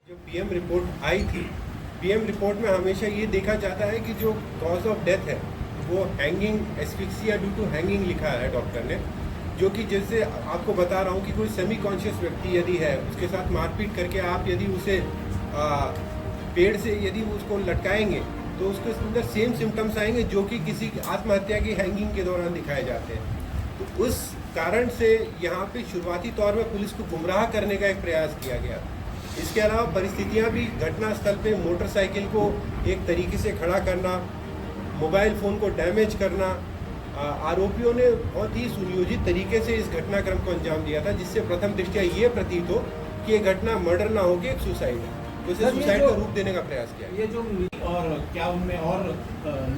जो PM report आई थी, PM report में हमेशा ये देखा जाता है कि जो कॉज ऑफ डेथ है वो hanging asphyxia due to hanging लिखा है डॉक्टर ने, जो कि जैसे आपको बता रहा हूँ कि कोई सेमी कॉन्शियस व्यक्ति यदि है, उसके साथ मारपीट करके आप यदि उसे पेड़ से यदि उसको लटकाएंगे तो उसके अंदर सेम सिम्टम्स आएंगे जो कि किसी आत्महत्या की हैंगिंग के दौरान दिखाए जाते हैं। तो उस कारण से यहाँ पे शुरुआती तौर में पुलिस को गुमराह करने का एक प्रयास किया गया। इसके अलावा परिस्थितियाँ भी घटनास्थल पे मोटरसाइकिल को एक तरीके से खड़ा करना, मोबाइल फ़ोन को डैमेज करना, आरोपियों ने बहुत ही सुनियोजित तरीके से इस घटनाक्रम को अंजाम दिया था, जिससे प्रथम दृष्टया ये प्रतीत हो कि ये घटना मर्डर ना होकर एक सुसाइड है, तो इसे सुसाइड का रूप देने का प्रयास किया। ये जो और क्या उनमें और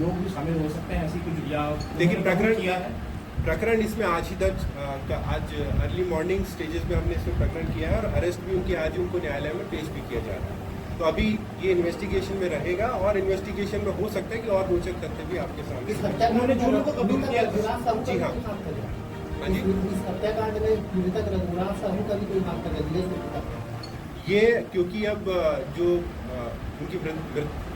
लोग भी शामिल हो सकते हैं ऐसी कुछ, या लेकिन प्रकरण किया है? प्रकरण इसमें आज ही दर्ज आज अर्ली मॉर्निंग स्टेजेस में हमने इसमें प्रकरण किया है और अरेस्ट भी उनकी आज उनको न्यायालय में पेश भी किया जा रहा है। तो अभी ये इन्वेस्टिगेशन में रहेगा और इन्वेस्टिगेशन में हो सकता है कि और रोचक तथ्य भी आपके सामने। उन्होंने जुर्म को कबूल किया? जी हाँ, हाँ जी। इस हत्याकांड में पीड़िता रघुराम साहू का भी कोई नाम था? ये क्योंकि अब जो उनकी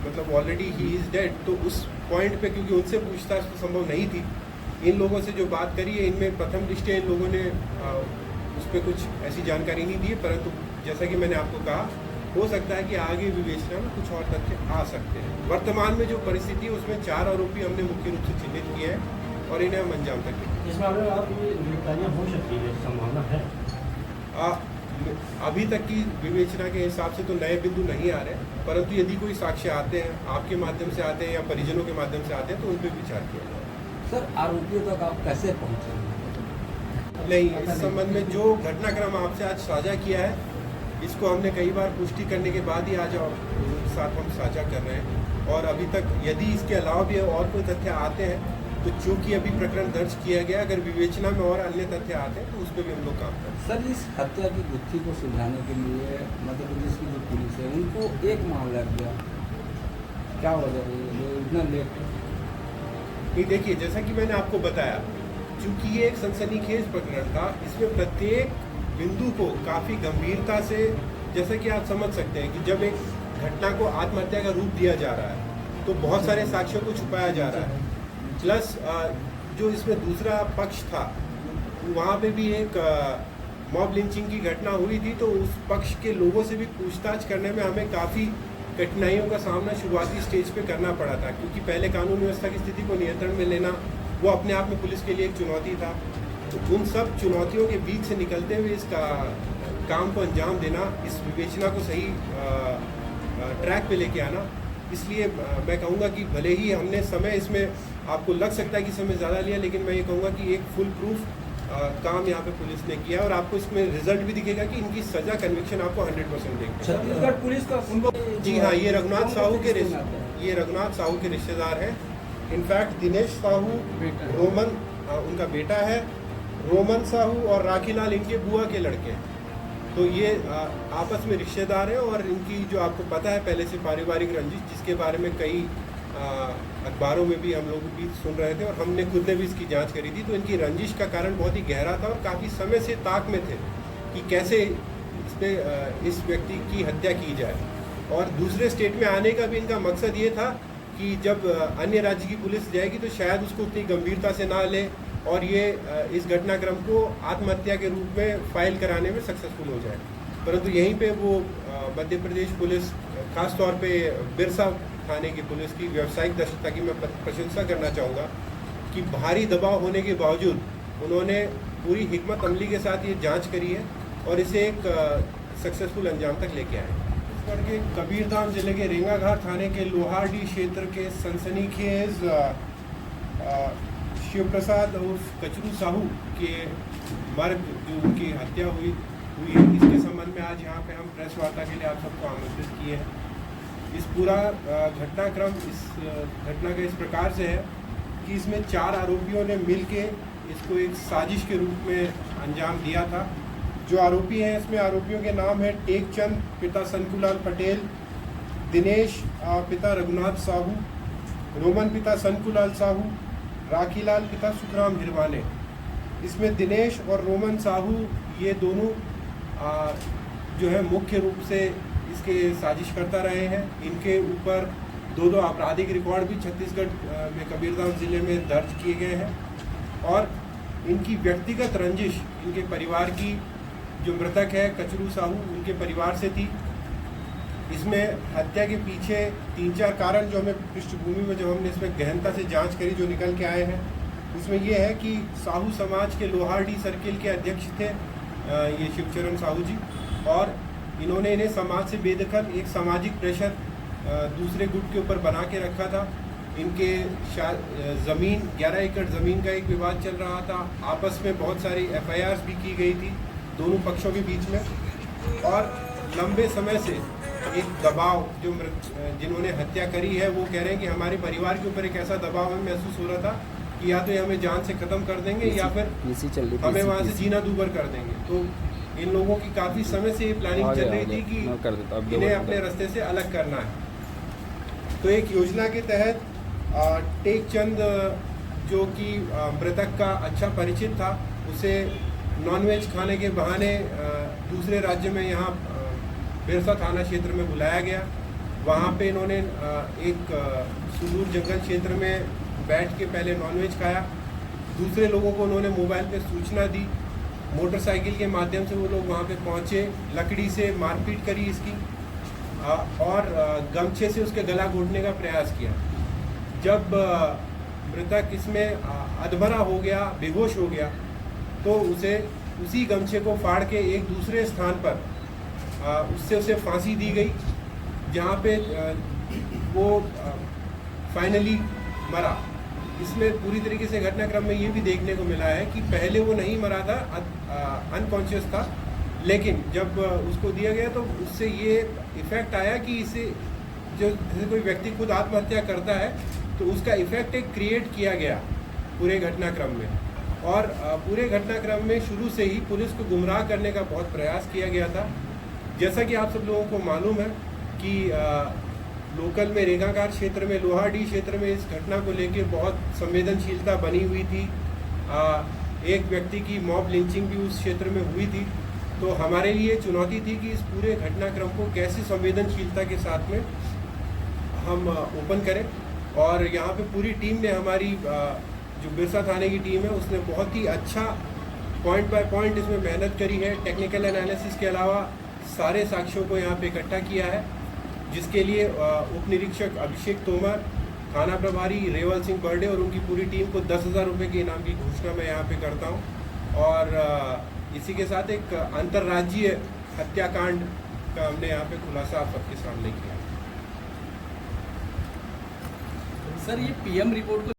मतलब ऑलरेडी ही इज डेड, तो उस पॉइंट पे क्योंकि उनसे पूछताछ तो संभव नहीं थी, इन लोगों से जो बात करी है इनमें प्रथम दृष्टया इन लोगों ने उस पर कुछ ऐसी जानकारी नहीं दी है, परंतु जैसा कि मैंने आपको कहा, हो सकता है कि आगे विवेचना में कुछ और तथ्य आ सकते हैं। वर्तमान में जो परिस्थिति है उसमें 4 आरोपी हमने मुख्य रूप से चिन्हित किए हैं और इन्हें हम अंजाम तक लेंगे। इस मामले में आप गिरफ्तारियां हो सकती है, संभावना है? अभी तक की विवेचना के हिसाब से तो नए बिंदु नहीं आ रहे, परंतु यदि कोई साक्ष्य आते हैं, आपके माध्यम से आते हैं या परिजनों के माध्यम से आते हैं, तो उन पर विचार किया जाए। सर, आरोपियों तक आप कैसे पहुँचे? नहीं, इस संबंध में जो घटनाक्रम आपसे आज साझा किया है, इसको हमने कई बार पुष्टि करने के बाद ही आज उनके साथ हम साझा कर रहे हैं। और अभी तक यदि इसके अलावा भी और कोई तथ्य आते हैं, तो चूँकि अभी प्रकरण दर्ज किया गया, अगर विवेचना में और अन्य तथ्य आते हैं तो उस पर भी हम लोग काम करें। सर, इस हत्या की गुत्थी को सुलझाने के लिए मध्य प्रदेश की जो पुलिस है उनको 1 माह लग गया, क्या वजह है इतना लेट? ये देखिए, जैसा कि मैंने आपको बताया, चूँकि ये एक सनसनीखेज प्रकरण था, इसमें प्रत्येक बिंदु को काफ़ी गंभीरता से, जैसा कि आप समझ सकते हैं कि जब एक घटना को आत्महत्या का रूप दिया जा रहा है तो बहुत सारे साक्ष्यों को छुपाया जा रहा है। प्लस जो इसमें दूसरा पक्ष था, वहाँ पे भी एक मॉब लिंचिंग की घटना हुई थी, तो उस पक्ष के लोगों से भी पूछताछ करने में हमें काफ़ी कठिनाइयों का सामना शुरुआती स्टेज पे करना पड़ा था, क्योंकि पहले कानून व्यवस्था की स्थिति को नियंत्रण में लेना वो अपने आप में पुलिस के लिए एक चुनौती था। तो उन सब चुनौतियों के बीच से निकलते हुए इसका काम को अंजाम देना, इस विवेचना को सही ट्रैक पे लेके आना, इसलिए मैं कहूँगा कि भले ही हमने समय, इसमें आपको लग सकता है कि समय ज़्यादा लिया, लेकिन मैं ये कहूँगा कि एक फुल प्रूफ काम यहाँ पे पुलिस ने किया और आपको इसमें रिजल्ट भी दिखेगा कि इनकी सजा कन्विक्शन आपको 100% देगी। छत्तीसगढ़ पुलिस का उनको, जी हाँ, ये रघुनाथ साहू के रिश्तेदार हैं। इनफैक्ट दिनेश साहू रोमन उनका बेटा है, रोमन साहू और राखीलाल इनके बुआ के लड़के हैं। तो ये आपस में रिश्तेदार हैं और इनकी जो आपको पता है पहले से पारिवारिक रंजिश, जिसके बारे में कई अखबारों में भी हम लोग भी सुन रहे थे और हमने खुद ने भी इसकी जांच करी थी। तो इनकी रंजिश का कारण बहुत ही गहरा था और काफ़ी समय से ताक में थे कि कैसे इस व्यक्ति की हत्या की जाए। और दूसरे स्टेट में आने का भी इनका मकसद ये था कि जब अन्य राज्य की पुलिस जाएगी तो शायद उसको उतनी गंभीरता से ना ले और ये इस घटनाक्रम को आत्महत्या के रूप में फाइल कराने में सक्सेसफुल हो जाए। परंतु यहीं पे वो मध्य प्रदेश पुलिस, खास तौर पे बिरसा थाने की पुलिस की व्यावसायिक दक्षता की मैं प्रशंसा करना चाहूँगा कि भारी दबाव होने के बावजूद उन्होंने पूरी हिकमत अमली के साथ ये जांच करी है और इसे एक सक्सेसफुल अंजाम तक लेके आए। छत्तीसगढ़ के कबीरधाम जिले के रेंगाघाट थाने के लोहारडी क्षेत्र के सनसनीखेज शिव प्रसाद उर्फ कचरू साहू के मर्ग जो उनकी हत्या हुई है, इसके संबंध में आज यहाँ पे हम प्रेस वार्ता के लिए आप सबको आमंत्रित किए हैं। इस पूरा घटनाक्रम, इस घटना का इस प्रकार से है कि इसमें 4 आरोपियों ने मिलके इसको एक साजिश के रूप में अंजाम दिया था। जो आरोपी हैं, इसमें आरोपियों के नाम है टेकचंद पिता सनकुलाल पटेल, दिनेश पिता रघुनाथ साहू, रोमन पिता सनकुलाल साहू, राखीलाल पिता सुखराम हिरवाने। इसमें दिनेश और रोमन साहू ये दोनों जो है मुख्य रूप से इसके साजिश करता रहे हैं। इनके ऊपर दो आपराधिक रिकॉर्ड भी छत्तीसगढ़ में कबीरधाम ज़िले में दर्ज किए गए हैं। और इनकी व्यक्तिगत रंजिश इनके परिवार की, जो मृतक है कचरू साहू, उनके परिवार से थी। इसमें हत्या के पीछे 3-4 कारण जो हमें पृष्ठभूमि में, जो हमने इसमें गहनता से जांच करी, जो निकल के आए हैं, उसमें ये है कि साहू समाज के लोहारडी सर्किल के अध्यक्ष थे ये शिवचरण साहू जी, और इन्होंने इन्हें समाज से बेदखल एक सामाजिक प्रेशर दूसरे गुट के ऊपर बना के रखा था। इनके ज़मीन 11 एकड़ ज़मीन का एक विवाद चल रहा था। आपस में बहुत सारी FIRs भी की गई थी दोनों पक्षों के बीच में, और लंबे समय से एक दबाव, जो जिन्होंने हत्या करी है वो कह रहे हैं कि हमारे परिवार के ऊपर एक ऐसा दबाव हमें महसूस हो रहा था कि या तो ये हमें जान से ख़त्म कर देंगे या फिर हमें वहाँ से जीना दूभर कर देंगे। तो इन लोगों की काफ़ी समय से ये प्लानिंग चल रही थी कि इन्हें अपने रास्ते से अलग करना है। तो एक योजना के तहत टेक चंद, जो कि मृतक का अच्छा परिचित था, उसे नॉनवेज खाने के बहाने दूसरे राज्य में यहाँ बिरसा थाना क्षेत्र में बुलाया गया। वहाँ पे इन्होंने एक सुदूर जंगल क्षेत्र में बैठ के पहले नॉनवेज खाया। दूसरे लोगों को उन्होंने मोबाइल पे सूचना दी, मोटरसाइकिल के माध्यम से वो लोग वहाँ पे पहुँचे, लकड़ी से मारपीट करी इसकी, और गमछे से उसके गला घोटने का प्रयास किया। जब मृतक इसमें अधमरा हो गया, बेहोश हो गया, तो उसी गमछे को फाड़ के एक दूसरे स्थान पर उसे फांसी दी गई, जहाँ पे वो फाइनली मरा। इसमें पूरी तरीके से घटनाक्रम में ये भी देखने को मिला है कि पहले वो नहीं मरा था, अनकॉन्शियस था, लेकिन जब उसको दिया गया तो उससे ये इफ़ेक्ट आया कि इसे, जो जैसे कोई व्यक्ति खुद आत्महत्या करता है तो उसका इफ़ेक्ट एक क्रिएट किया गया पूरे घटनाक्रम में। और पूरे घटनाक्रम में शुरू से ही पुलिस को गुमराह करने का बहुत प्रयास किया गया था। जैसा कि आप सब लोगों को मालूम है कि लोकल में रेगाकार क्षेत्र में, लोहारडी क्षेत्र में इस घटना को लेके बहुत संवेदनशीलता बनी हुई थी। एक व्यक्ति की मॉब लिंचिंग भी उस क्षेत्र में हुई थी। तो हमारे लिए चुनौती थी कि इस पूरे घटनाक्रम को कैसे संवेदनशीलता के साथ में हम ओपन करें। और यहाँ पे पूरी टीम ने, हमारी जो बिरसा थाने की टीम है, उसने बहुत ही अच्छा पॉइंट बाय पॉइंट इसमें मेहनत करी है। टेक्निकल एनालिसिस के अलावा सारे साक्ष्यों को यहाँ पे इकट्ठा किया है, जिसके लिए उप निरीक्षक अभिषेक तोमर, थाना प्रभारी रेवल सिंह बर्डे और उनकी पूरी टीम को 10,000 रुपये के इनाम की घोषणा मैं यहाँ पे करता हूँ। और इसी के साथ एक अंतर्राज्यीय हत्याकांड का हमने यहाँ पे खुलासा आप सबके सामने किया। सर, ये PM रिपोर्ट को